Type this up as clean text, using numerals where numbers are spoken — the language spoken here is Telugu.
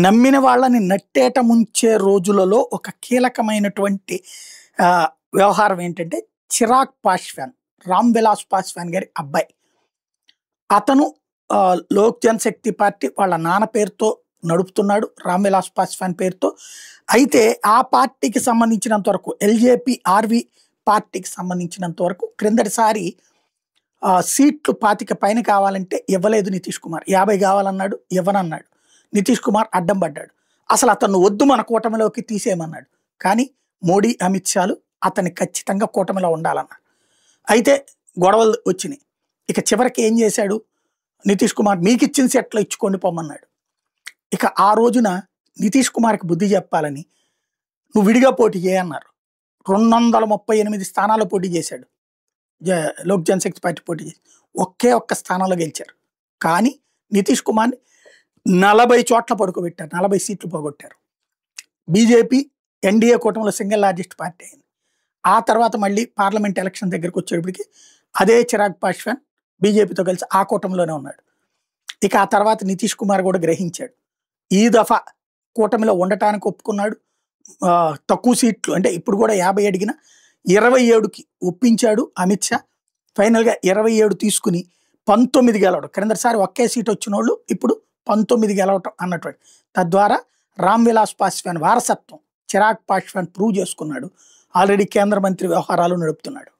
నమ్మిన వాళ్ళని నట్టేట ముంచే రోజులలో ఒక కీలకమైనటువంటి వ్యవహారం ఏంటంటే చిరాగ్ పాస్వాన్, రామ్ విలాస్ పాస్వాన్ గారి అబ్బాయి. అతను లోక్ జనశక్తి పార్టీ వాళ్ళ నాన్న పేరుతో నడుపుతున్నాడు, రామ్ విలాస్ పాస్వాన్ పేరుతో. అయితే ఆ పార్టీకి సంబంధించినంత వరకు ఎల్జేపీ ఆర్వి పార్టీకి సంబంధించినంత వరకు క్రిందటిసారి సీట్లు 25 పైన కావాలంటే ఇవ్వలేదు నితీష్ కుమార్. 50 కావాలన్నాడు, ఇవ్వనన్నాడు. నితీష్ కుమార్ అడ్డం పడ్డాడు. అసలు అతను వద్దు మన కూటమిలోకి తీసేయమన్నాడు. కానీ మోడీ, అమిత్ షాలు అతన్ని ఖచ్చితంగా కూటమిలో ఉండాలన్నారు. అయితే గొడవలు వచ్చినాయి. ఇక చివరికి ఏం చేశాడు నితీష్ కుమార్, మీకు ఇచ్చిన సెట్లో ఇచ్చుకోండి పొమ్మన్నాడు. ఇక ఆ రోజున నితీష్ కుమార్కి బుద్ధి చెప్పాలని నువ్వు విడిగా పోటీ చేయన్నారు. 238 స్థానాల్లో పోటీ చేశాడు. లోక్ జనశక్తి పార్టీ పోటీ చేసి ఒక్క స్థానంలో గెలిచారు. కానీ నితీష్ కుమార్ని 40 చోట్ల పడుకోబెట్టారు, 40 సీట్లు పోగొట్టారు. బీజేపీ ఎన్డీఏ కూటమిలో సింగిల్ లార్జెస్ట్ పార్టీ అయింది. ఆ తర్వాత మళ్ళీ పార్లమెంట్ ఎలక్షన్ దగ్గరికి వచ్చేటప్పటికి అదే చిరాగ్ పాస్వాన్ బీజేపీతో కలిసి ఆ కూటమిలోనే ఉన్నాడు. ఇక ఆ తర్వాత నితీష్ కుమార్ కూడా గ్రహించాడు, ఈ దఫా కూటమిలో ఉండటానికి ఒప్పుకున్నాడు. తక్కువ సీట్లు అంటే ఇప్పుడు కూడా 50 అడిగిన 27కి ఒప్పించాడు అమిత్ షా. ఫైనల్గా 27 తీసుకుని 19 గెలవడం. క్రిందసారి ఒకే సీట్ వచ్చిన వాళ్ళు ఇప్పుడు 19 గెలవటం అన్నటువంటి. తద్వారా రామ్ విలాస్ పాస్వాన్ వారసత్వం చిరాగ్ పాస్వాన్ ప్రూవ్ చేసుకున్నాడు. ఆల్రెడీ కేంద్ర మంత్రి వ్యవహారాలు నడుపుతున్నాడు.